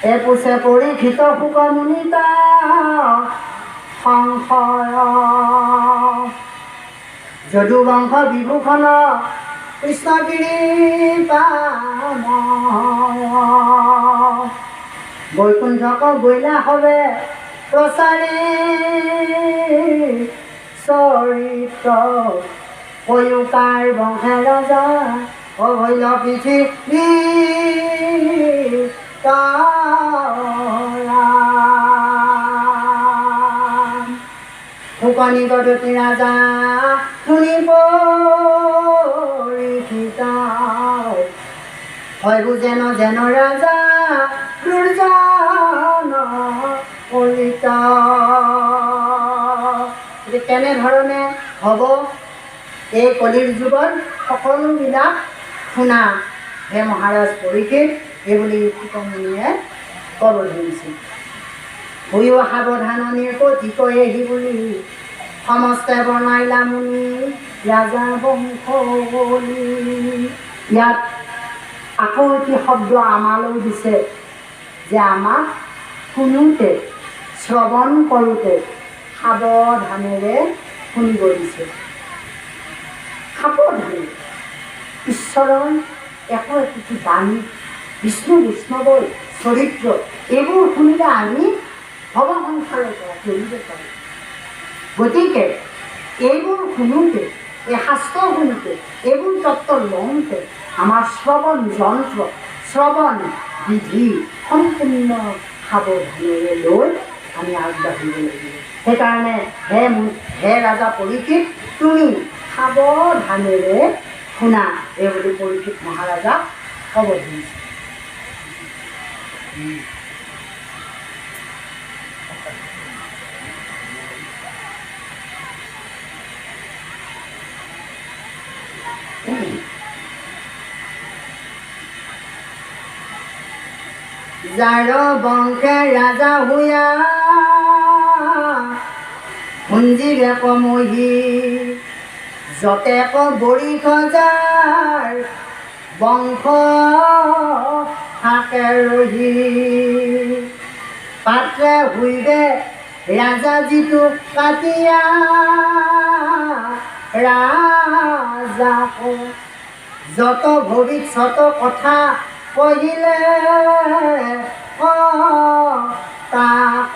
এপুছে পৰীক্ষিত শোকমুনিতা সংশয় যদু বংশ বিভূষণ কৃষ্ণগিৰি বৈকুণ্ঠক গৈলা হবে প্ৰচাৰী চৰিত্ৰ কয়ুকাৰ বংশে ৰজা অভৈল পৃথিৱী ফুকনি গদতি ৰাজা শুনি পৰীক্ষিত হয় যেন যেন ৰাজা দুৰ্জন কলিত কেনেধৰণে হ'ব এই কলিৰ যুগত সকলোবিলাক শুনা হে মহাৰাজ পৰীক্ষিত এইবুলি ফুকনমুনিয়ে ক'ব ধৰিছিল। শুইও সাৱধাননিৰ কঠিকয়ে সি বুলি সমস্তে বনাইলা মুনি ৰাজা বংশ বুলি। ইয়াত আকৌ এটি শব্দ আমালৈ দিছে যে আমাক শুনোতে শ্ৰৱণ কৰোঁতে সাৱধানেৰে শুনিব দিছে। সাৱধানে ঈশ্বৰৰ একো একোটি বাণী বিষ্ণু বৈষ্ণৱৰ চৰিত্ৰ এইবোৰ শুনিলে আমি ভৱ সংসাৰৰ পৰা চলিব পাৰোঁ। গতিকে এইবোৰ শুনোতে এই শাস্ত্ৰ শুনোতে এইবোৰ তত্ত্ব লওঁতে আমাৰ শ্ৰৱণ যন্ত্ৰ শ্ৰৱণ বিধি সম্পূৰ্ণ সাৱধানেৰে লৈ আমি আগবাঢ়িব লাগিব। সেইকাৰণে হে ৰাজা পৰীক্ষিত তুমি সাৱধানেৰে শুনা এইবুলি পৰীক্ষিত মহাৰাজাক ক'ব ধৰিছে। যাৰ বংশে ৰাজা হুয়া শুঞ্জিৰে কমহি যতে বৰিষ যাৰ বংশ থাকে ৰহি পাত্ৰে হুইবে ৰাজা যিটো কাটিয়া ৰাজা যত ভৱিষ্যত কথা কহিলে তাক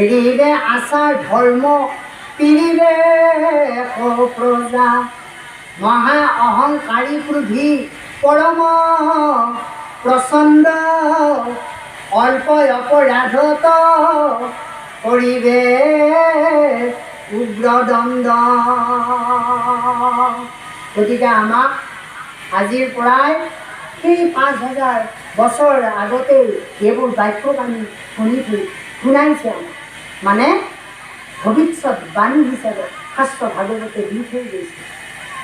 এৰিবে আচাৰ ধৰ্ম পিৰিবে প্ৰজা মহা অহংকাৰী ক্ৰোধী পৰম প্ৰচণ্ড অল্প অপৰাধত কৰিবে উগ্ৰদণ্ড। গতিকে আমাক আজিৰ পৰাই সেই 5000 বছৰ আগতেই এইবোৰ বাক্যক আমি শুনাইছে আমাক, মানে ভৱিষ্যত বাণী হিচাপে শাস্ত্ৰ ভাগৱতে দি থৈ গৈছে।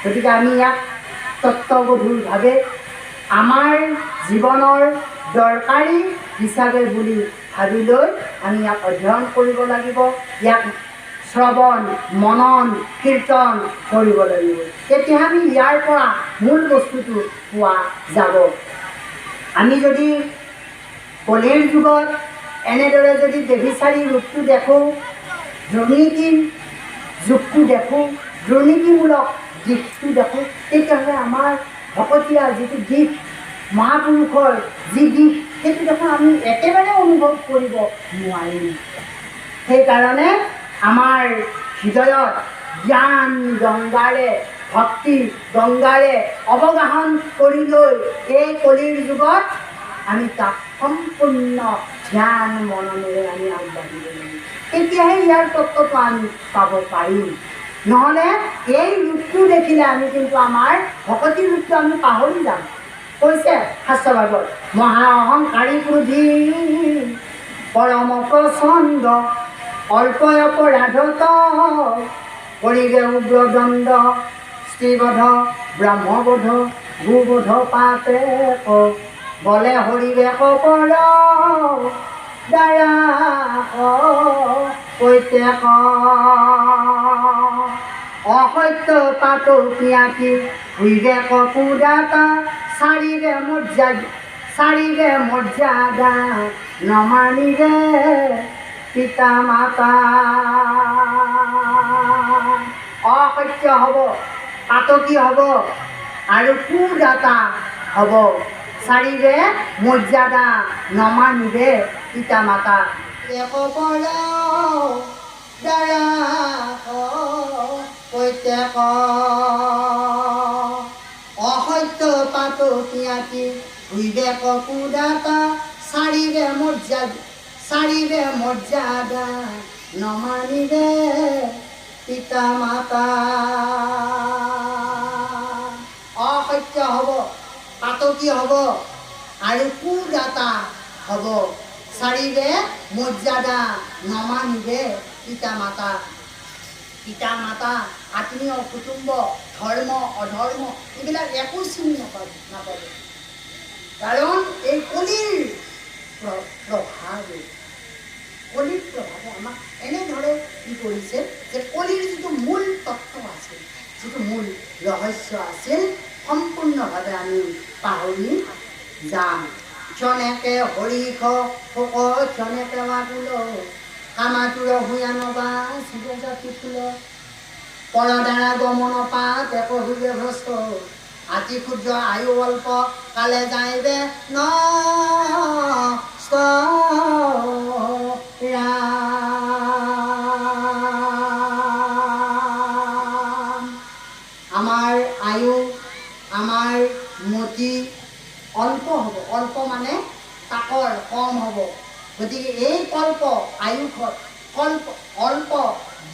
গতিকে আমি ইয়াক তত্ত্বগধুৰভাৱে আমাৰ জীৱনৰ দৰকাৰী হিচাপে বুলি ভাবি লৈ আমি ইয়াক অধ্যয়ন কৰিব লাগিব, ইয়াক শ্ৰৱণ মনন কীৰ্তন কৰিব লাগিব। তেতিয়া আমি ইয়াৰ পৰা মূল বস্তুটো পোৱা যাব। আমি যদি কলিৰ যুগত এনেদৰে যদি দেৱীচাৰী ৰূপটো দেখোঁ, দুৰ্নীতিৰ যুগটো দেখোঁ, দুৰ্নীতিমূলক দিশটো দেখোঁ, তেতিয়াহ'লে আমাৰ ভকতীয়া যিটো দিশ মহাপুৰুষৰ যি দিশ সেইটো দেখোন আমি একেবাৰে অনুভৱ কৰিব নোৱাৰিম। সেইকাৰণে আমাৰ হৃদয়ত জ্ঞান গংগাৰে ভক্তি গংগাৰে অৱগাহন কৰি লৈ এই কলিৰ যুগত আমি তাক সম্পূৰ্ণ ধ্যান মননেৰে আমি আগবাঢ়িব লাগিব। তেতিয়াহে ইয়াৰ তত্ত্বটো আমি পাব পাৰিম। নহ'লে এই ৰূপটো দেখিলে আমি কিন্তু আমাৰ ভকতি ৰূপটো আমি পাহৰি যাম। কৈছে শাস্ত্ৰভাগত মহা অহংকাৰী ক্ৰোধী পৰম প্ৰচণ্ড অল্প অপৰাধত কৰিবে উগ্ৰদণ্ড স্ত্ৰীবধ ব্ৰহ্মবধ ভূবধ পাপে বলে হৰিবে কৰ দ্বাৰা কৈতে অসত্য পাত পিয়াকি হুইবে কুদাতা চাৰিৰে মৰ্যাদা নমানিৰে পিতা মাতা অসত্য হ'ব, পাতকী হ'ব আৰু কুদাতা হ'ব। চাৰিৰে মৰ্যাদা নমানিৰে পিতা মাতা দ্বাৰা প্ৰত্যেক অসত্য পাতকীয়াতি বিবেক কুদাতা চাৰিৰে মৰ্যাদা নমানিৰে পিতা মাতা অসত্য হ'ব, পাতকী হ'ব আৰু কুদাতা হ'ব। চাৰিৰে মৰ্যাদা নমানিৰে পিতা মাতা। পিতা মাতা, আত্মীয় কুটুম্ব, ধৰ্ম অধৰ্ম এইবিলাক একো চিনি নাপাব। কাৰণ এই কলিৰ প্ৰভাৱে আমাক এনেদৰে কি কৰিছে যে কলিৰ যিটো মূল তত্ত্ব আছিল, যিটো মূল ৰহস্য আছিল, সম্পূৰ্ণভাৱে আমি পাহৰি যাম। ক্ষণেকে হৰিষ শোক ক্ষণেকে বাকুল কামাতুৰ ভূঞানবা শিৱজাতি ফুল পৰদ্বাৰা গমন পাত একোভোগে ভ্ৰষ্ট আতি ক্ষুদ্ৰ আয়ু অল্প কালে যাইবে নষ্ট। আমাৰ আয়ু, আমাৰ মতি অল্প হ'ব। অল্প মানে তাকৰ কম হ'ব। গতিকে এই কল্প আয়ুষত, অল্প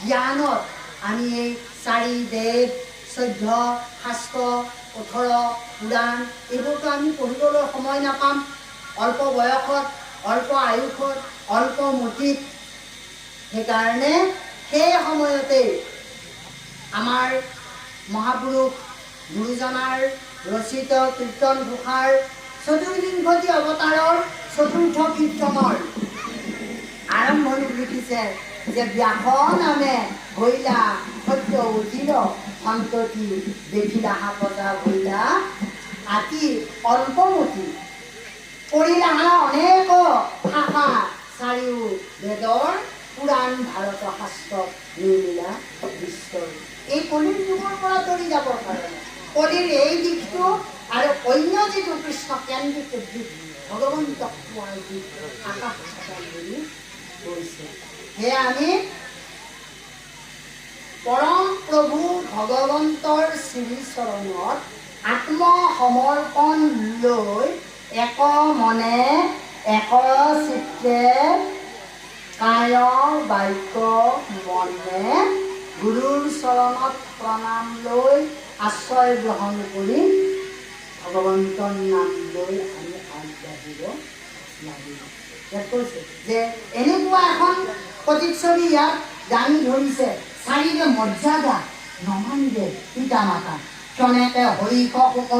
জ্ঞানত আমি এই 4 বেদ 14 শাস্ত্ৰ 18 পুৰাণ এইবোৰতো আমি পঢ়িবলৈ সময় নাপাম। অল্প বয়সত, অল্প আয়ুষত, অল্প মতিত। সেইকাৰণে সেই সময়তে আমাৰ মহাপুৰুষ গুৰুজনাৰ ৰচিত কীৰ্তন ঘোষাৰ চতুৰ্বিংশতি অৱতাৰৰ চতুৰ্থ কীৰ্তনৰ আৰম্ভণি লিখিছে যে ব্যাস নামে হইলা সত্য অতিৰ সন্ততি দেখিলা হাপতা হইলা আতি অল্পমতি কৰিলা অনেক শাখা চাৰিও বেদৰ পুৰাণ ভাৰত শাস্ত্ৰ নিৰ্মিলা বিশ্বৰ। এই কলিৰ যুগৰ পৰা তৰি যাবৰ কাৰণে কলিৰ এই দিশটো আৰু অন্য যিটো কৃষ্ণ কেন্দ্ৰিক দিশ ভগৱন্তক পোৱাৰ দিশ আকাশ পাতাল বুলি কৈছে। সেয়া আমি পৰম প্ৰভু ভগৱন্তৰ শ্ৰীচৰণত আত্মসমৰ্পণ লৈ এক মনে এক চিত্তে কায় বাক্য মনে গুৰুৰ চৰণত প্ৰণাম লৈ আশ্ৰয় গ্ৰহণ কৰি ভগৱন্তৰ নাম লৈ আমি আগবাঢ়িব লাগিব। ইয়াত কৈছে যে এনেকুৱা এখন প্ৰতিচ্ছবি ইয়াত দাঙি ধৰিছে। চাৰিৰে মৰ্যাদা নমানিৰে পিতা মাতা ক্ষণেকে হৰিষ শোক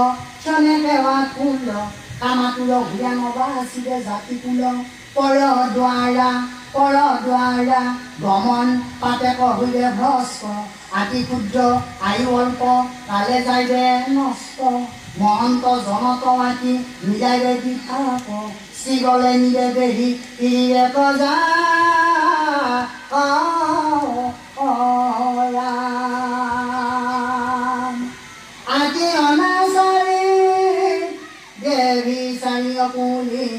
ক্ষণেকে বাকুল কামাতুৰ ভূঞানবা আছিলে জাতি কুল পৰদ্বাৰা গমন পাতে কহিলে ভ্ৰষ্ট আতি ক্ষুদ্ৰ আয়ু অল্প কালে যাইবে নষ্ট মহন্ত জনত আতি মিলাইবে দিথাক শ্ৰীগলে নিৰে বেহি ইৰে প্ৰজা আতি অনাচাৰী দেৱী চাৰি অকুলি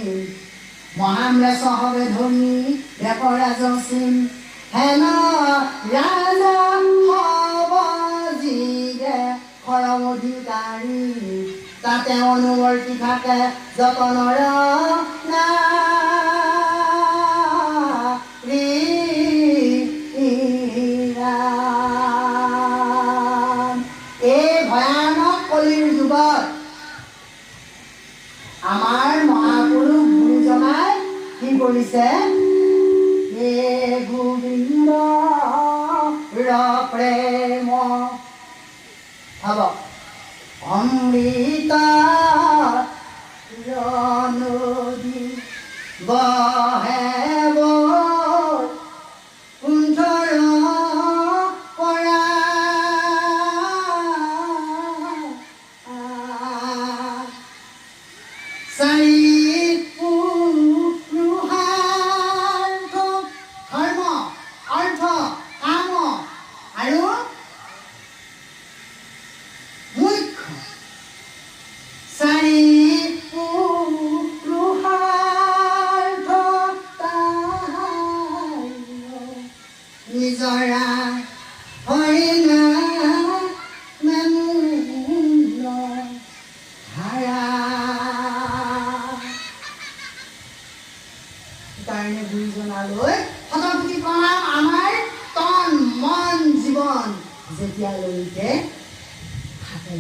মহাম্ৰে সহবে ধনী দেৱ ৰাজসীম হেন ৰাজা হব যিৰে খৰম অধিকাৰী তাতে অনুবৰ্তী থাকে যতনৰ এই ভয়ানক কলিৰ যুগত আমাৰ মহাপুৰুষ গুৰুজনাই কি কৰিছে? হে গোবিন্দ প্ৰেম হব অমৃত নদী বহে কুণ্ঠৰ পৰা চাৰি চৰণলৈ শতকোটি প্ৰণাম আমাৰ তন মন জীৱন যেতিয়ালৈকে থাকে।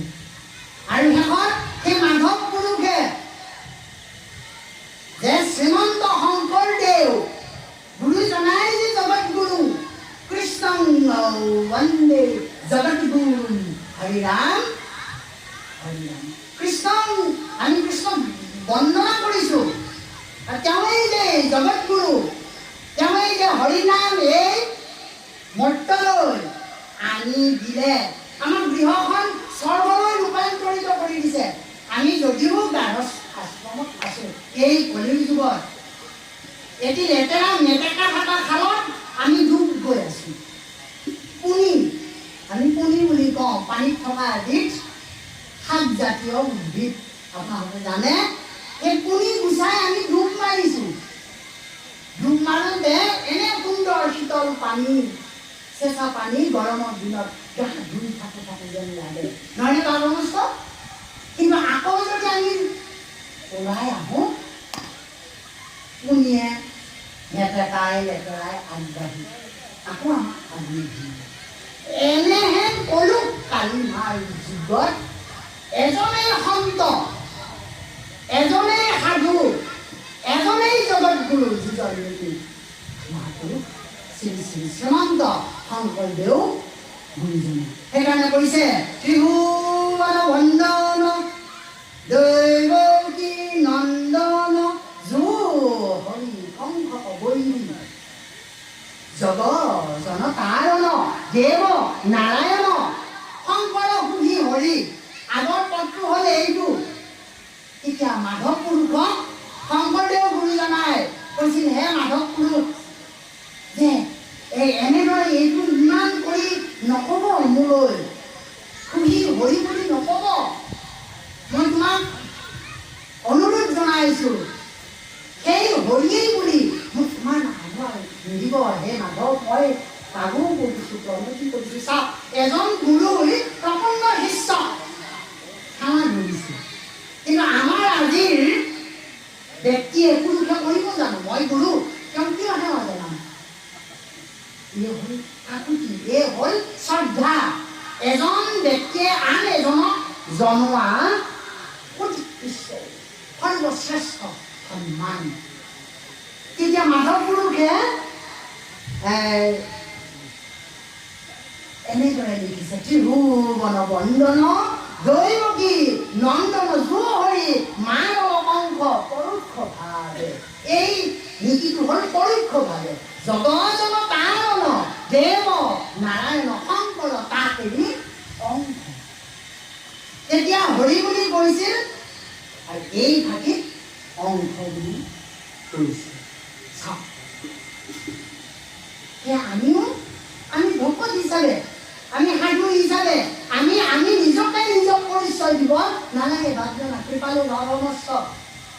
আৰু শেষত সেই মাধৱ পুৰুষে যে শ্ৰীমন্ত শংকৰদেৱ গুৰুজনাই যে জগতগুৰু কৃষ্ণ বন্দে জগতগুৰু হৰিৰাম হৰিৰাম। কৃষ্ণক আমি কৃষ্ণক বন্দনা কৰিছোঁ আৰু তেওঁৱেই যে জগতগুৰু, তেওঁৱেই যে হৰিনাম এই মৰ্তলৈ আনি দিলে, আমাৰ গৃহখন স্বৰ্গলৈ ৰূপান্তৰিত কৰি দিছে। আমি যদিও গাঢ় আশ্ৰমত আছোঁ এই কলিৰ যুগত, এটি লেতেৰা মেটেকা থকা খালত আমি ডুব গৈ আছোঁ। পুনি, আমি পুনি বুলি কওঁ পানীত থকা এবিধ শাকজাতীয় উদ্ভিদ, আপোনালোকে জানে। এই পুনি গুচাই আমি ডুব মাৰিছোঁ। ডুব মাৰোঁতে এনে সুন্দৰ শীতল পানী, চেঁচা পানী গৰমৰ দিনত গা ধুই থাকোঁ যেন লাগে, নহয়নে তাৰ সমস্ত? কিন্তু আকৌ যদি আমি ওলাই আহোঁ, পুনিয়ে লেতেৰাই লেতেৰাই আগবাঢ়ি আকৌ আমাক আগুৰি দিয়ে। এনেহেন কলো কালি মাৰ যুগত এজনেই সন্ত, এজনেই সাধু, এজনেই জগতগুৰু, যিজন নেকি মহাপুৰুষ শ্ৰী শ্ৰী শ্ৰীমন্ত শংকৰদেৱ গুৰুজনে। সেইকাৰণে কৈছে ত্ৰিভুৱন বন্দন দৈৱকী নন্দন যো হৰি কংস বৈৰী জগজন তাৰণ দেৱ নাৰায়ণ শংকৰ সুধি হৰি। আগৰ পদটো হ'ল এইটো। এতিয়া মাধৱ পুৰুষক শংকৰদেৱ গুৰুজনাই কৈছিল, হে মাধৱ পুৰুষ, যে এনেদৰে এইটো ইমান কৰি নক'ব, মোলৈ সুধি হৰি বুলি নক'ব। মই তোমাক অনুৰোধ জনাইছোঁ, সেই হৰিয়েই বুলি মোক তোমাৰ নাম নিদিব। হে মাধৱ, মই কাকো কৰিছোঁ, প্ৰণতি কৰিছোঁ। চাওক, এজন গুৰুৰ প্ৰপন্ন শিষ্য সেৱা ধৰিছে। কিন্তু আমাৰ আজিৰ ব্যক্তিয়ে পুৰুষে কৰিব জানো? মই গুৰু, তেওঁ কিয় সেৱা জনাম? এই হ'ল কাকুতি, এই হ'ল শ্ৰদ্ধা। এজন ব্যক্তিয়ে আন এজনক জনোৱা সৰ্বশ্ৰেষ্ঠ সন্মান। তেতিয়া মাধৱ পুৰুষে এনেদৰে লিখিছে, ত্ৰিভুৱন বন্দন দৈৱকী নন্দন যো হৰি মানৱ কংস পৰোক্ষভাৱে। এই নীতিটো হ'ল পৰোক্ষভাৱে। জগজন তাৰণ দেৱ নাৰায়ণ শংকৰ তাকেৰি অংশ। তেতিয়া হৰি বুলি কৈছিল আৰু এই ভাগিত অংশ বুলি কৈছিল। চাওক, আমি ভকত হিচাপে, আমি সাধু হিচাপে আমি নিজকে নিজক পৰিচয় দিব নালাগে। বাদজনা কৃপালু ধৰ্মস্থ,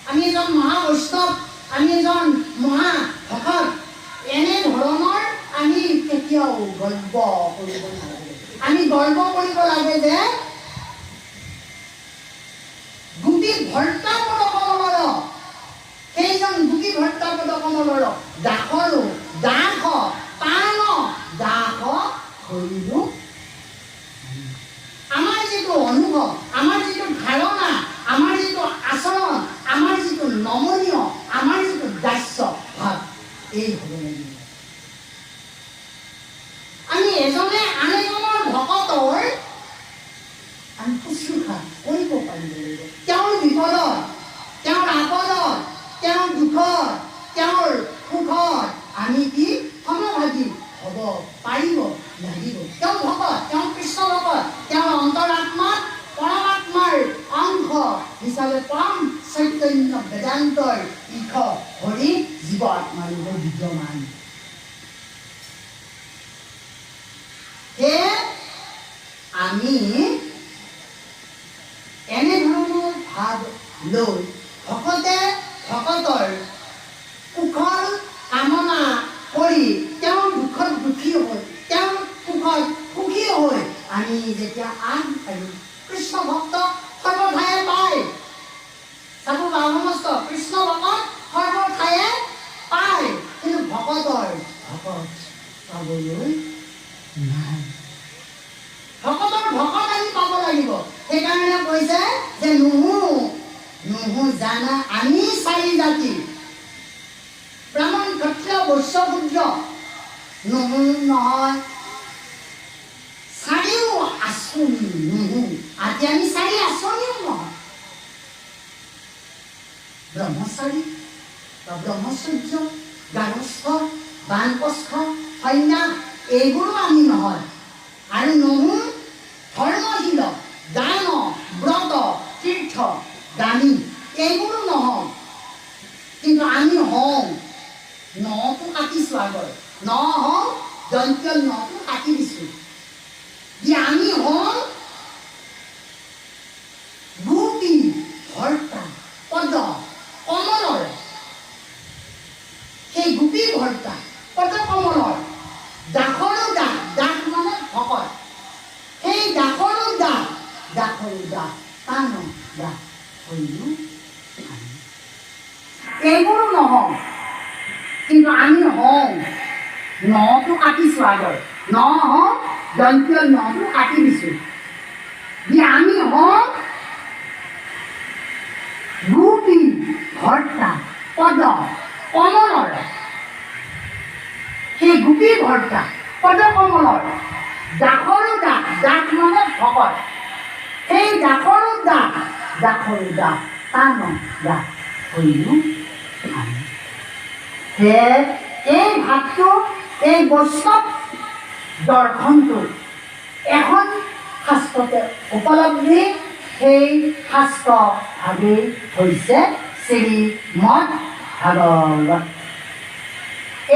আমি এজন মহাবৈষ্ণৱ, আমি এজন মহাভকত, এনেধৰণৰ আমি কেতিয়াও গৰ্ব কৰিব নালাগে। আমি গৰ্ব কৰিব লাগে যে গোপী ভৰ্তা পদ কমলৰ, সেইজন গোপী ভৰ্তা পদ কমলৰ দাসৰো দাস পান দাস হৰিৰো। আমাৰ যিটো অনুভৱ, আমাৰ যিটো ধাৰণা, আমাৰ যিটো আচৰণ, আমাৰ যিটো নমনীয়, আমাৰ যিটো দাস্য ভাৱ, এই হ'ব লাগিব। আমি এজনে আন এজনৰ ভকতৰ আমি শুশ্ৰূষা কৰিব পাৰিব লাগিব। তেওঁৰ বিপদত, তেওঁৰ আপদত, তেওঁৰ দুখত, তেওঁৰ সুখত আমি কি সমভাগী হ'ব পাৰিব লাগিব। তেওঁ ভকত, তেওঁ কৃষ্ণ ভকত, তেওঁৰ অন্তৰাত্মাত পৰমাত্মাৰ অংশ হিচাপে পৰম চৈতন্য বেদান্তৰ ইশ হৰি জীৱ আত্মাৰূপে বিদ্যমান। সেয়ে আমি এনেধৰণৰ ভাৱ লৈ ভকতে ভকতৰ সুখৰ কামনা কৰি তেওঁৰ দুখত দুখী হৈ, তেওঁৰ সুখত সুখী হৈ আমি যেতিয়া আগবাঢ়িম, কৃষ্ণ ভক্ত সৰ্বঠায়ে পায়। চাব সমস্ত কৃষ্ণ ভকত সৰ্বঠায়ে পায়, কিন্তু ভকত পাবলৈ নাই। ভকতৰ ভকত আমি পাব লাগিব। সেইকাৰণে কৈছে যে নুহু জানা আমি চাৰি জাতি, ব্ৰাহ্মণ ক্ষত্ৰিয় বৈশ্য শূদ্ৰ নুহু নহয়, চাৰিও আঁচনি নুহু। আজি আমি চাৰি আঁচনিও নহয়, ব্ৰহ্মচাৰী বা ব্ৰহ্মচৰ্য, গাৰস্থ, বানপ্ৰস্থ, সন্ন্যাস এইবোৰো আমি নহয়। আৰু নুহু ধৰ্মশীল, দান, ব্ৰত, তীৰ্থ, দানী এইবোৰো নহওঁ। কিন্তু আমি হওঁ, নটো কাটিছোঁ আগৰ, ন হওঁ দন্ত্য নটো কাটি দিছোঁ। যে আমি হওঁ গোপী ভৰ্তা পদ কমলৰ, সেই গোপী ভৰ্তা পদ কমলৰ দাসৰো দাস, দাস মানে ভকত, সেই দাসৰো দাস, দাসৰো দাস কাণ দাস হইনো আমি। এইবোৰো নহওঁ, কিন্তু আমি হওঁ, নটো কাটিছোঁ আগৰ, ন হওঁ দন্ত্য নটো কাটি দিছোঁ। যে আমি হওঁ গোপী ভৰ্তা পদ কমলৰ, সেই গোপী ভৰ্তা পদ কমলৰ দাসৰো দাস, দাস মানে ভকত, সেই দাসৰো দাস, দাসৰো দাস কাণ দাস হইনো আমি। সেয়ে এই ভাৱটো, এই বৈষ্ণৱ দৰ্শনটো এখন শাস্ত্ৰতে উপলব্ধি। সেই শাস্ত্ৰ ভাৱেই হৈছে শ্ৰীমদ ভাগৱত।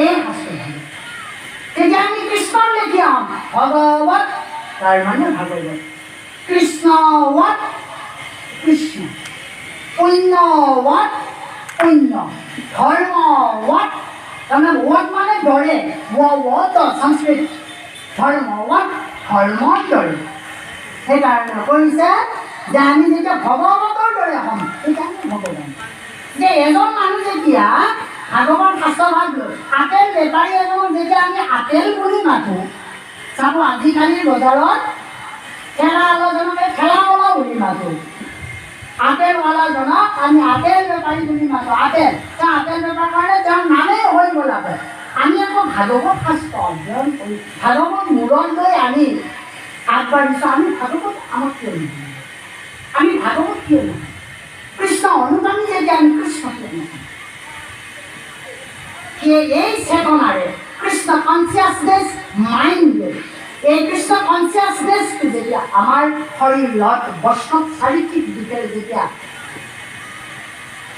এই শাস্ত্ৰ ভাৱে তেতিয়া আমি কৃষ্ণৰ লেখীয়া হ'ম। ভগৱত তাৰ মানে ভাগৱত, কৃষ্ণৱত কৃষ্ণ, পুণ্যৱত পুণ্য, ধৰ্মৱত তাৰমানে ৱত মানে দৰে, ৱত সংস্কৃত, ধৰ্মৱত ধৰ্মৰ দৰে। সেইকাৰণে কৈছে যে আমি যেতিয়া ভগৱতৰ দৰে হ'ম, সেইকাৰণে ভগৱান। যে এজন মানুহ যেতিয়া ভাগৱত শাস্ত্ৰ ভাগ লৈ আপেল বেপাৰী এজনক যেতিয়া আমি আপেল বুলি মাতোঁ, চাব আজিকালি বজাৰত ঠেলাৱালাজনকে ঠেলাৱালা বুলি মাতোঁ, আপেলৱালাজনক আমি আপেল বেপাৰী বুলি মাতোঁ। আপেল তেওঁ আপেল বেপাৰ কাৰণে তেওঁৰ নামেই হৈ গ'ল আপেল। আমি আকৌ ভাগৱত শাস্ত্ৰ অধ্যয়ন কৰি ভাগৱত মূৰত লৈ আমি আগবাঢ়িছোঁ। আমি ভাগৱত আমাক কিয় নহয়, আমি ভাগৱত কিয় নহয়, কৃষ্ণ অনুগামী যেতিয়া আমি কৃষ্ণ কিয় নহয়। এই চেতনাৰে কৃষ্ণ কনচিয়াছনেছ মাইণ্ড, এই কৃষ্ণ কনচিয়াছনেছটো যেতিয়া আমাৰ শৰীৰত বৈষ্ণৱ চাৰিত্ৰিক দিশেৰে যেতিয়া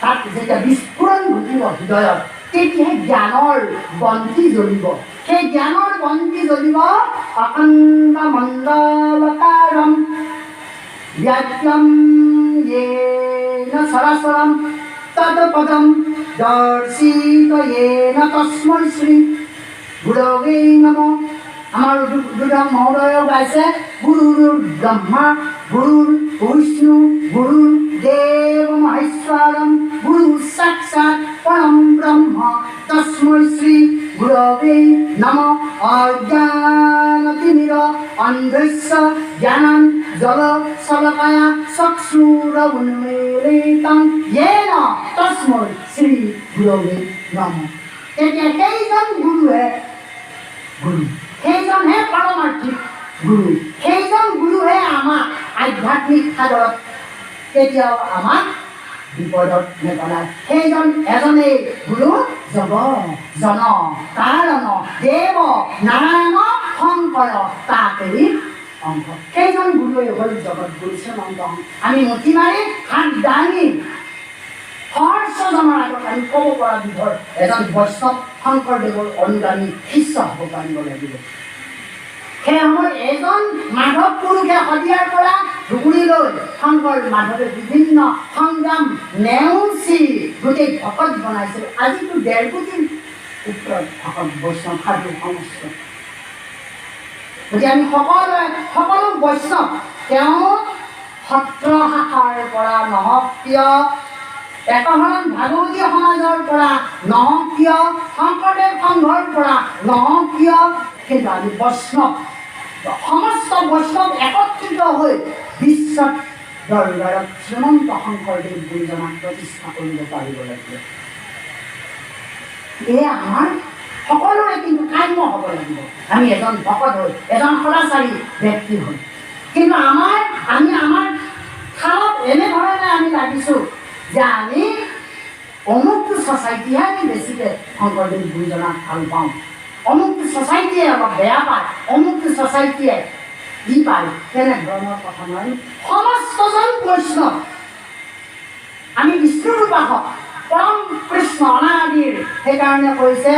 তাত যেতিয়া বিস্ফোৰণ ঘটিব হৃদয়ত, তেতিয়াহে জ্ঞানৰ বন্তি জ্বলিব। সেই জ্ঞানৰ বন্তি জ্বলিব অখণ্ড মণ্ডলকাৰম ব্যাপ্তম येन সরাসরম তৎপদম দর্শিত येन তস্मै শ্রী গুরবে নমঃ। আমার দুর্গম মহোদয় গাইছে গুরুর ব্রহ্মা গুরুর বিষ্ণু গুরুর দেব মহেশ্বরম গুরু সাক্ষাৎ পরম ব্রহ্ম তস্मै শ্রী গুরবে নমঃ। অজ্ঞানতিমির অন্ধস্য জ্ঞানং জল শলকায়া চক্ষুর উন্মীলিতং येन তস্मै শ্রী গুরবে নমঃ। তেতিয়া সেইজন গুৰুৱে গুৰু, সেইজনহে পাৰমাৰ্থিক গুৰু, সেইজন গুৰুহে আমাক আধ্যাত্মিক সাগৰত কেতিয়াও আমাক বিপদত নেপেলায়। সেইজন এজনেই গুৰু জগ জন কাৰণ দেৱ নাৰায়ণ শংকৰ তাকেৰি অংশ। সেইজন গুৰুৱে হ'ল জগত গুৰু শ্ৰীমন্ত। আমি মুঠি মাৰি হাত দাঙি সহস্ৰজনৰ আগত আমি ক'ব পৰা বিধৰ এজন বৈষ্ণৱ শংকৰদেৱৰ অনুগামী শিষ্য হ'ব পাৰিব লাগিব। সেই সময়ত এজন মাধৱ পুৰুষে শদিয়াৰ পৰা ধুবুৰীলৈ শংকৰ মাধৱে বিভিন্ন সংগ্ৰাম নেওচি গোটেই ভকত বনাইছিল। আজিতো ১.৫ কোটিৰ ওপৰত ভকত বৈষ্ণৱ সাধু সমস্ত। গতিকে আমি সকলো বৈষ্ণৱ তেওঁ সত্ৰ শাখাৰ পৰা নহওক কিয়, একশৰণ ভাগৱতী সমাজৰ পৰা নহওক কিয়, শংকৰদেৱ সংঘৰ পৰা নহওক কিয়, কিন্তু আমি বৈষ্ণৱ সমস্ত বৈষ্ণৱ একত্ৰিত হৈ বিশ্বত দৰবাৰত শ্ৰীমন্ত শংকৰদেৱ গুৰুজনাক প্ৰতিষ্ঠা কৰিব পাৰিব লাগিব। এয়া আমাৰ সকলোৰে কিন্তু কাম্য হ'ব লাগিব। আমি এজন ভকত হৈ এজন সদাচাৰী ব্যক্তি হৈ কিন্তু আমি আমাৰ থালত এনেধৰণে আমি লাগিছোঁ যে আমি অমুকটো ছ'চাইটিহে আমি বেছিকৈ শংকৰদেৱ গুৰুজনাক ভাল পাওঁ, অমুকটো ছ'চাইটিয়ে অলপ বেয়া পায়, অমুকটো ছ'চাইটিয়ে পায়, তেনেধৰণৰ কথা নহয়। সমস্তজন বৈষ্ণৱ আমি বিষ্ণুৰ উপাসক পৰম কৃষ্ণ অনাদিৰ। সেইকাৰণে কৈছে